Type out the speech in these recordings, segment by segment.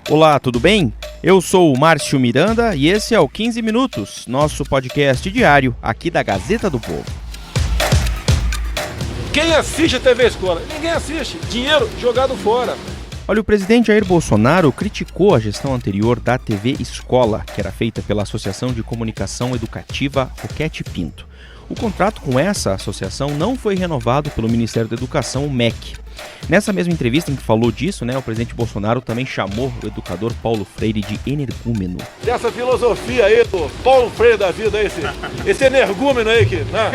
Olá, tudo bem? Eu sou o Márcio Miranda e esse é o 15 Minutos, nosso podcast diário aqui da Gazeta do Povo. Quem assiste a TV Escola? Ninguém assiste. Dinheiro jogado fora. Olha, o presidente Jair Bolsonaro criticou a gestão anterior da TV Escola, que era feita pela Associação de Comunicação Educativa Roquete Pinto. O contrato com essa associação não foi renovado pelo Ministério da Educação, o MEC. Nessa mesma entrevista em que falou disso, o presidente Bolsonaro também chamou o educador Paulo Freire de energúmeno. Dessa filosofia aí do Paulo Freire da vida, esse energúmeno aí que, né?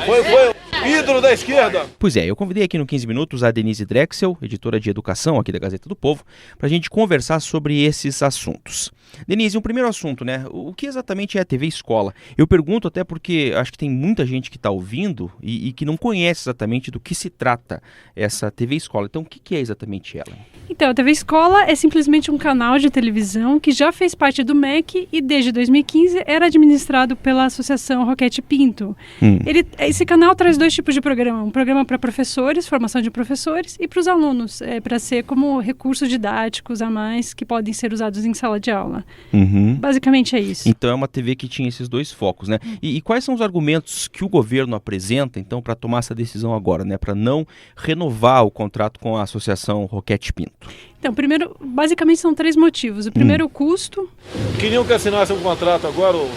Foi ídolo da esquerda. Pois é, eu convidei aqui no 15 Minutos a Denise Drexel, editora de educação aqui da Gazeta do Povo, para a gente conversar sobre esses assuntos. Denise, um primeiro assunto, o que exatamente é a TV Escola? Eu pergunto até porque acho que tem muita gente que está ouvindo e que não conhece exatamente do que se trata essa TV Escola. Então, o que é exatamente ela? Então, a TV Escola é simplesmente um canal de televisão que já fez parte do MEC e desde 2015 era administrado pela Associação Roquete Pinto. Esse canal traz dois tipos de programa. Um programa para professores, formação de professores, e para os alunos, para ser como recursos didáticos a mais que podem ser usados em sala de aula. Basicamente é isso. Então é uma TV que tinha esses dois focos, E quais são os argumentos que o governo apresenta, então, para tomar essa decisão agora, para não renovar o contrato com a Associação Roquete Pinto? Então, primeiro, basicamente são três motivos. O primeiro, o custo. Queriam que assinasse um contrato agora, o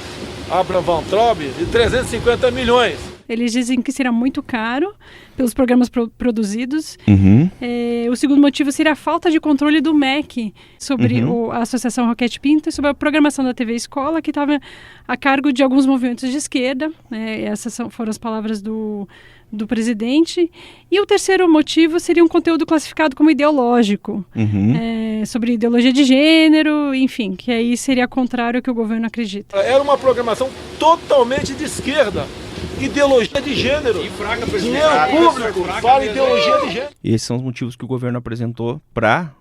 Abraham Van Traub, de 350 milhões. Eles dizem que será muito caro pelos programas produzidos. O segundo motivo seria a falta de controle do MEC sobre a Associação Roquete Pinto e sobre a programação da TV Escola, que estava a cargo de alguns movimentos de esquerda. Essas foram as palavras do presidente. E o terceiro motivo seria um conteúdo classificado como ideológico, sobre ideologia de gênero, enfim, que aí seria contrário ao que o governo acredita. Era uma programação totalmente de esquerda. Ideologia de gênero. Dinheiro público fala ideologia de gênero. Esses são os motivos que o governo apresentou para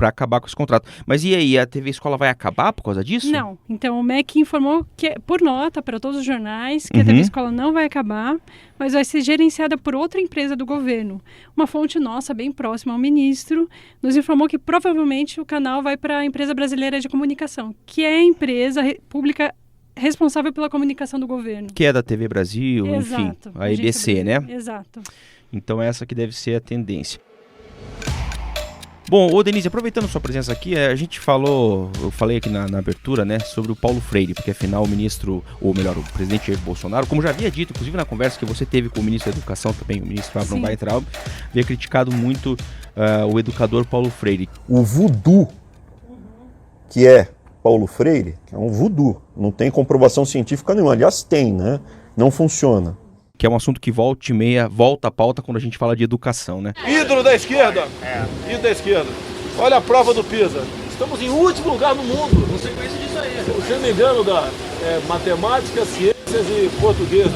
acabar com esse contrato. Mas e aí, a TV Escola vai acabar por causa disso? Não. Então o MEC informou que, por nota para todos os jornais, que a TV Escola não vai acabar, mas vai ser gerenciada por outra empresa do governo. Uma fonte nossa, bem próxima ao ministro, nos informou que provavelmente o canal vai para a Empresa Brasileira de Comunicação, que é a empresa pública responsável pela comunicação do governo. Que é da TV Brasil, Exato, enfim, a EBC, Exato. Então essa que deve ser a tendência. Bom, Denise, aproveitando sua presença aqui, eu falei aqui na abertura, sobre o Paulo Freire, porque afinal o presidente Jair Bolsonaro, como já havia dito, inclusive na conversa que você teve com o ministro da Educação também, o ministro Abraham Weintraub, havia criticado muito o educador Paulo Freire. O voodoo, que é Paulo Freire, é um voodoo, não tem comprovação científica nenhuma, aliás tem, não funciona. Que é um assunto que volta e meia, volta à pauta quando a gente fala de educação, Ídolo da esquerda, ídolo da esquerda. Olha a prova do PISA, estamos em último lugar no mundo. Você conhece disso aí? Se não me engano, da matemática, ciências e português,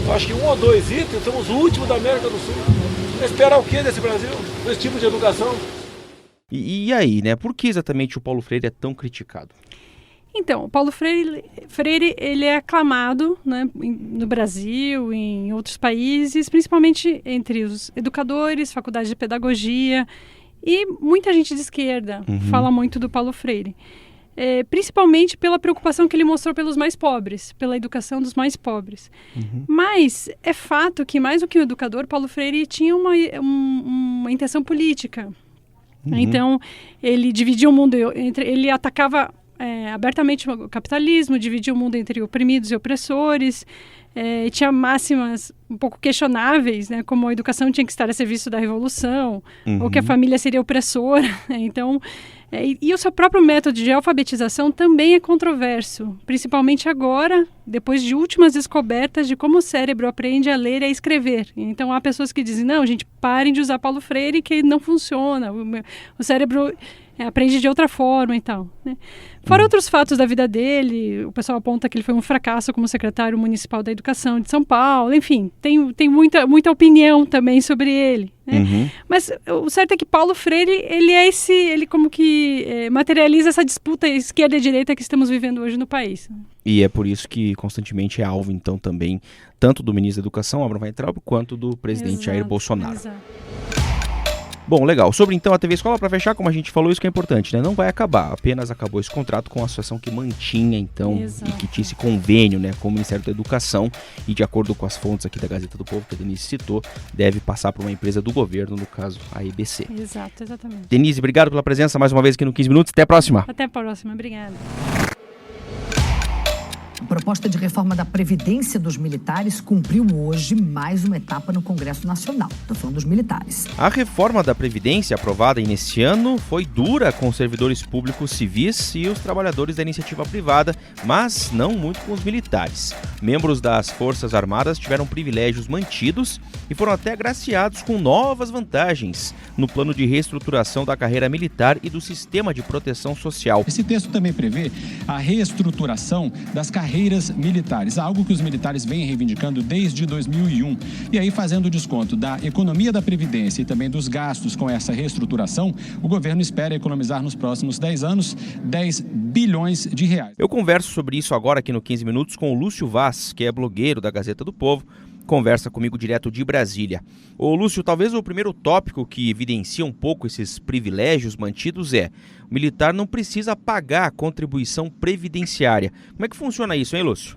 Eu acho que 1 ou 2 itens, somos o último da América do Sul. Esperar o que desse Brasil, com esse tipo de educação? E aí, por que exatamente o Paulo Freire é tão criticado? Então, o Paulo Freire ele é aclamado no Brasil, em outros países, principalmente entre os educadores, faculdades de pedagogia, e muita gente de esquerda fala muito do Paulo Freire. Principalmente pela preocupação que ele mostrou pelos mais pobres, pela educação dos mais pobres. Mas é fato que, mais do que o educador, Paulo Freire tinha uma intenção política. Então, ele dividia o mundo ele atacava abertamente o capitalismo, dividia o mundo entre oprimidos e opressores, e tinha máximas um pouco questionáveis, como a educação tinha que estar a serviço da revolução, ou que a família seria opressora. Então, e o seu próprio método de alfabetização também é controverso, principalmente agora, depois de últimas descobertas de como o cérebro aprende a ler e a escrever. Então, há pessoas que dizem, não, gente, parem de usar Paulo Freire, que não funciona, o cérebro aprende de outra forma e tal. Fora outros fatos da vida dele, o pessoal aponta que ele foi um fracasso como secretário municipal da Educação de São Paulo, enfim, tem muita opinião também sobre ele. Mas o certo é que Paulo Freire, ele como que materializa essa disputa esquerda e direita que estamos vivendo hoje no país. E é por isso que constantemente é alvo, então, também, tanto do ministro da Educação, Abraham Weintraub, quanto do presidente Jair Bolsonaro. Exato. Bom, legal. Sobre então a TV Escola, para fechar, como a gente falou, isso que é importante, né? Não vai acabar, apenas acabou esse contrato com a associação que mantinha, então, Exato. e que tinha esse convênio, né, com o Ministério da Educação, e de acordo com as fontes aqui da Gazeta do Povo, que a Denise citou, deve passar para uma empresa do governo, no caso, a EBC. Exato, exatamente. Denise, obrigado pela presença mais uma vez aqui no 15 Minutos. Até a próxima. Até a próxima, obrigada. A proposta de reforma da Previdência dos militares cumpriu hoje mais uma etapa no Congresso Nacional. Estou falando dos militares. A reforma da Previdência aprovada neste ano foi dura com os servidores públicos civis e os trabalhadores da iniciativa privada, mas não muito com os militares. Membros das Forças Armadas tiveram privilégios mantidos e foram até agraciados com novas vantagens no plano de reestruturação da carreira militar e do sistema de proteção social. Esse texto também prevê a reestruturação das carreiras militares, algo que os militares vêm reivindicando desde 2001. E aí, fazendo o desconto da economia da Previdência e também dos gastos com essa reestruturação, o governo espera economizar nos próximos 10 anos 10 bilhões de reais. Eu converso sobre isso agora aqui no 15 Minutos com o Lúcio Vaz, que é blogueiro da Gazeta do Povo, conversa comigo direto de Brasília. Ô Lúcio, talvez o primeiro tópico que evidencia um pouco esses privilégios mantidos é: o militar não precisa pagar a contribuição previdenciária. Como é que funciona isso, hein, Lúcio?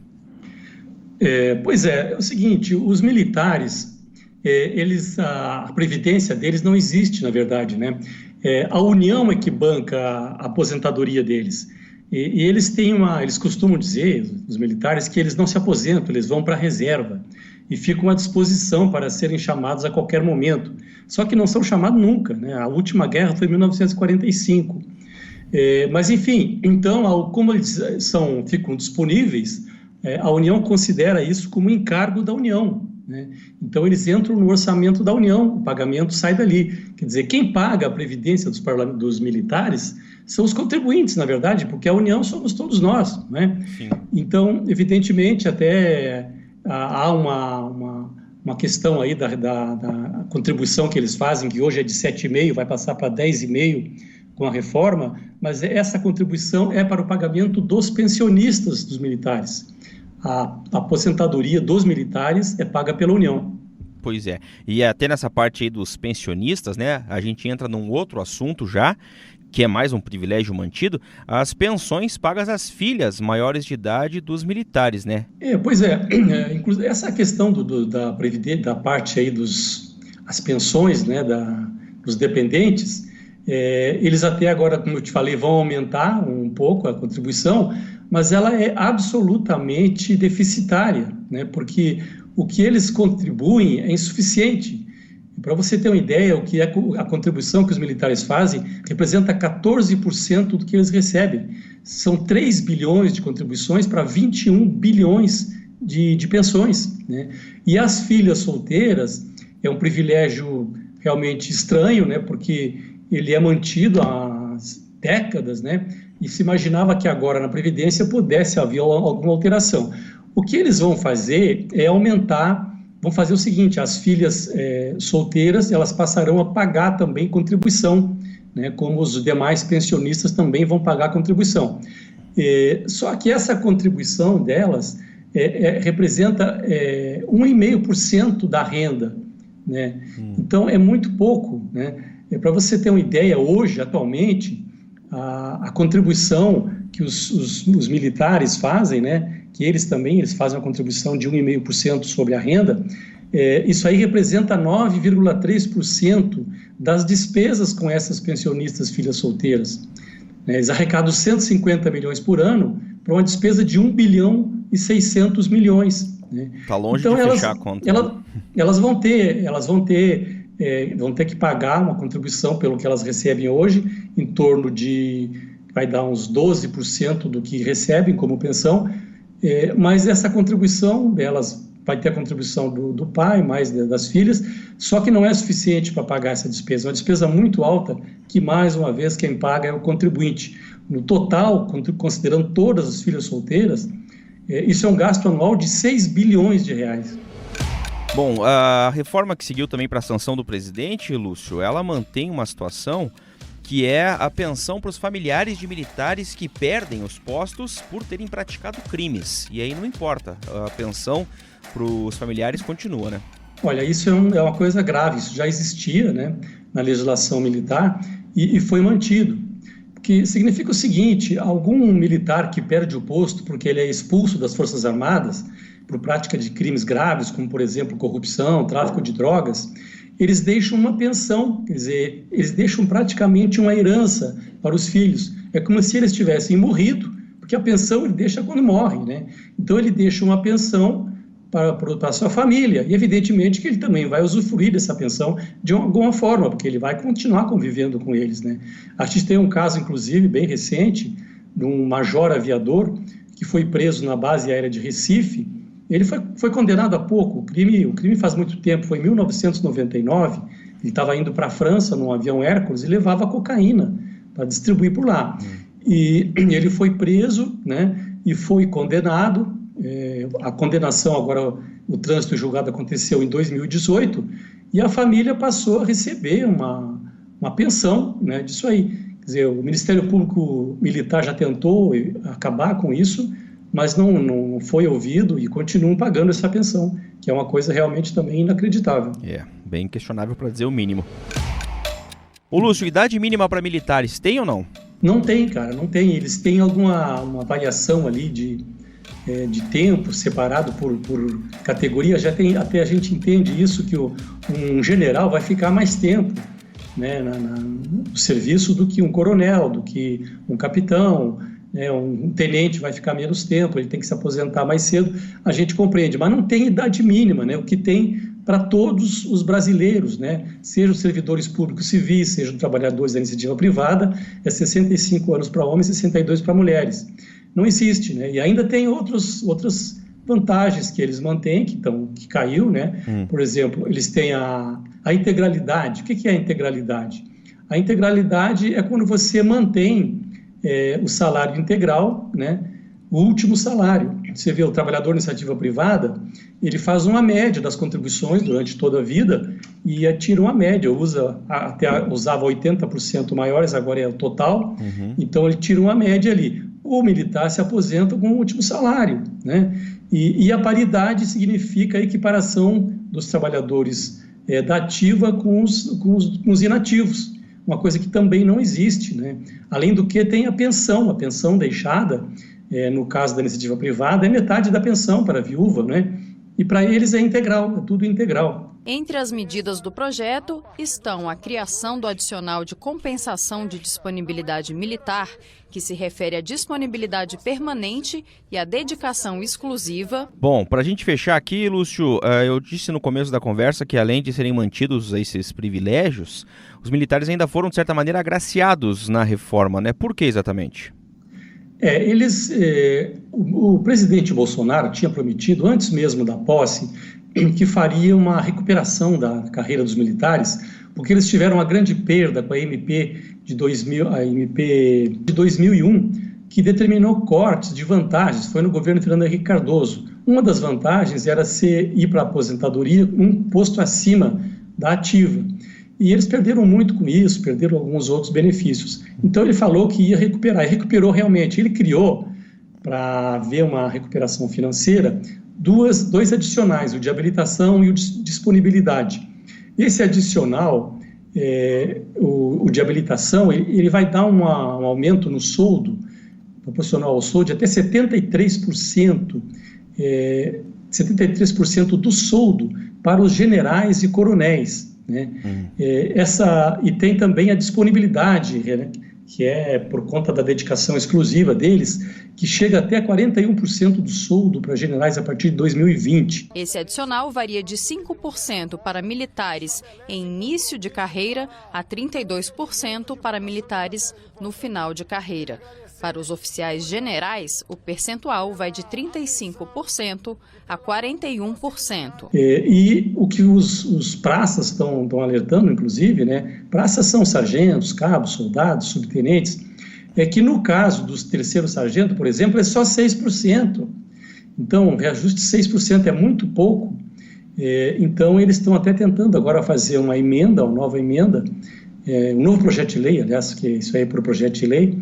Pois é o seguinte, os militares, a previdência deles não existe, na verdade, né? A União é que banca a aposentadoria deles. E eles costumam dizer, os militares, que eles não se aposentam, eles vão para a reserva e ficam à disposição para serem chamados a qualquer momento. Só que não são chamados nunca, né? A última guerra foi em 1945. Mas, enfim, então, como eles ficam disponíveis, a União considera isso como encargo da União, né? Então, eles entram no orçamento da União, o pagamento sai dali. Quer dizer, quem paga a previdência dos militares são os contribuintes, na verdade, porque a União somos todos nós, né? Sim. Então, evidentemente, até há uma questão aí da contribuição que eles fazem, que hoje é de 7,5%, vai passar para 10,5% com a reforma, mas essa contribuição é para o pagamento dos pensionistas dos militares. A aposentadoria dos militares é paga pela União. Pois é, e até nessa parte aí dos pensionistas, né, a gente entra num outro assunto já, que é mais um privilégio mantido, as pensões pagas às filhas maiores de idade dos militares, né? Pois é, inclusive essa questão da previdência, da parte aí as pensões, né, dos dependentes, eles até agora, como eu te falei, vão aumentar um pouco a contribuição, mas ela é absolutamente deficitária, né, porque o que eles contribuem é insuficiente. Para você ter uma ideia, o que é a contribuição que os militares fazem representa 14% do que eles recebem. São 3 bilhões de contribuições para 21 bilhões de pensões, né? E as filhas solteiras é um privilégio realmente estranho, né? Porque ele é mantido há décadas, né? E se imaginava que agora na Previdência pudesse haver alguma alteração. O que eles vão fazer é vão fazer o seguinte: as filhas solteiras, elas passarão a pagar também contribuição, né, como os demais pensionistas também vão pagar contribuição. Só que essa contribuição delas representa 1,5% da renda, né? Então é muito pouco, né? Para você ter uma ideia, hoje, atualmente, a contribuição que os militares fazem, né, que eles fazem uma contribuição de 1,5% sobre a renda, isso aí representa 9,3% das despesas com essas pensionistas filhas solteiras. Eles arrecadam 150 milhões por ano para uma despesa de 1 bilhão e 600 milhões. Está longe então, de fechar a conta. Elas vão ter que pagar uma contribuição pelo que elas recebem hoje, em torno de, vai dar uns 12% do que recebem como pensão, mas essa contribuição delas vai ter a contribuição do pai, mais das filhas, só que não é suficiente para pagar essa despesa. É uma despesa muito alta que, mais uma vez, quem paga é o contribuinte. No total, considerando todas as filhas solteiras, isso é um gasto anual de 6 bilhões de reais. Bom, a reforma que seguiu também para a sanção do presidente, Lúcio, ela mantém uma situação que é a pensão para os familiares de militares que perdem os postos por terem praticado crimes. E aí não importa, a pensão para os familiares continua, né? Olha, isso é uma coisa grave, isso já existia, né? na legislação militar e foi mantido. Que significa o seguinte: algum militar que perde o posto porque ele é expulso das Forças Armadas por prática de crimes graves, como, por exemplo, corrupção, tráfico de drogas, eles deixam uma pensão, quer dizer, eles deixam praticamente uma herança para os filhos. É como se eles tivessem morrido, porque a pensão ele deixa quando morre, né? Então ele deixa uma pensão para a sua família, e evidentemente que ele também vai usufruir dessa pensão de alguma forma, porque ele vai continuar convivendo com eles, né? A gente tem um caso, inclusive, bem recente, de um major aviador que foi preso na base aérea de Recife. Ele foi condenado há pouco, o crime faz muito tempo, foi em 1999, ele estava indo para a França num avião Hércules e levava cocaína para distribuir por lá. E ele foi preso, né, e foi condenado. A condenação agora, o trânsito julgado aconteceu em 2018, e a família passou a receber uma pensão, né, disso aí. Quer dizer, o Ministério Público Militar já tentou acabar com isso, mas não foi ouvido e continuam pagando essa pensão, que é uma coisa realmente também inacreditável. Bem questionável para dizer o mínimo. Ô Lúcio, idade mínima para militares tem ou não? Não tem, cara, não tem. Eles têm uma variação ali de tempo separado por categoria. Já tem, até a gente entende isso, que um general vai ficar mais tempo, né, no serviço do que um coronel, do que um capitão. Um tenente vai ficar menos tempo, ele tem que se aposentar mais cedo, a gente compreende, mas não tem idade mínima, né? O que tem para todos os brasileiros, né? Sejam servidores públicos civis, sejam trabalhadores da iniciativa privada, é 65 anos para homens e 62 para mulheres. Não existe, né? E ainda tem outras vantagens que eles mantêm, que caiu, né? Por exemplo, eles têm a integralidade. O que é a integralidade? A integralidade é quando você mantém o salário integral, né, o último salário. Você vê o trabalhador na iniciativa privada, ele faz uma média das contribuições durante toda a vida e tira uma média, até usava 80% maiores, agora é o total, então ele tira uma média ali. O militar se aposenta com o último salário, né? E a paridade significa a equiparação dos trabalhadores da ativa com os inativos. Uma coisa que também não existe, né? Além do que tem a pensão deixada, no caso da iniciativa privada, é metade da pensão para a viúva, né? E para eles é integral, é tudo integral. Entre as medidas do projeto estão a criação do adicional de compensação de disponibilidade militar, que se refere à disponibilidade permanente e à dedicação exclusiva. Bom, para a gente fechar aqui, Lúcio, eu disse no começo da conversa que além de serem mantidos esses privilégios, os militares ainda foram, de certa maneira, agraciados na reforma, né? Por que exatamente? O presidente Bolsonaro tinha prometido, antes mesmo da posse, que faria uma recuperação da carreira dos militares, porque eles tiveram uma grande perda com a MP de 2001, que determinou cortes de vantagens. Foi no governo Fernando Henrique Cardoso. Uma das vantagens era ir para a aposentadoria um posto acima da ativa. E eles perderam muito com isso, perderam alguns outros benefícios. Então ele falou que ia recuperar, e recuperou realmente. Ele criou, para haver uma recuperação financeira, dois adicionais, o de habilitação e o de disponibilidade. Esse adicional, o de habilitação, ele vai dar um aumento no soldo, proporcional ao soldo, de até 73%, 73% do soldo para os generais e coronéis, né? E tem também a disponibilidade, né, que é por conta da dedicação exclusiva deles, que chega até 41% do soldo para generais a partir de 2020. Esse adicional varia de 5% para militares em início de carreira a 32% para militares no final de carreira. Para os oficiais generais, o percentual vai de 35% a 41%. E o que os praças estão alertando, inclusive, né? Praças são sargentos, cabos, soldados, subtenentes, é que no caso dos terceiros sargentos, por exemplo, é só 6%. Então, o reajuste de 6% é muito pouco. Então, eles estão até tentando agora fazer uma nova emenda, um novo projeto de lei, aliás, que isso aí é para o projeto de lei,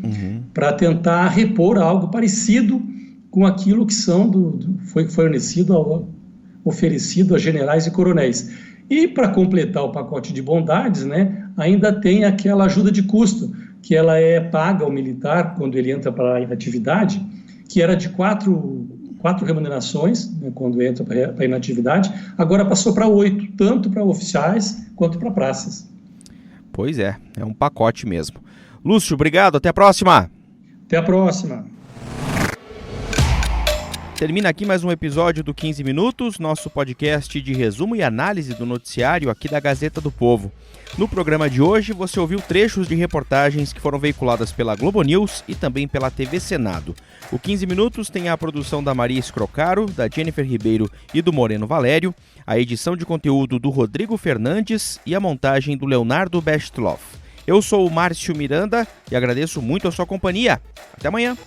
para tentar repor algo parecido com aquilo que foi oferecido a generais e coronéis. E para completar o pacote de bondades, né, ainda tem aquela ajuda de custo, que ela é paga ao militar quando ele entra para a inatividade, que era de quatro remunerações, né, quando entra para a inatividade, agora passou para 8, tanto para oficiais quanto para praças. Pois é um pacote mesmo. Lúcio, obrigado, até a próxima! Até a próxima! Termina aqui mais um episódio do 15 Minutos, nosso podcast de resumo e análise do noticiário aqui da Gazeta do Povo. No programa de hoje, você ouviu trechos de reportagens que foram veiculadas pela Globo News e também pela TV Senado. O 15 Minutos tem a produção da Maria Escrocaro, da Jennifer Ribeiro e do Moreno Valério, a edição de conteúdo do Rodrigo Fernandes e a montagem do Leonardo Bestloff. Eu sou o Márcio Miranda e agradeço muito a sua companhia. Até amanhã!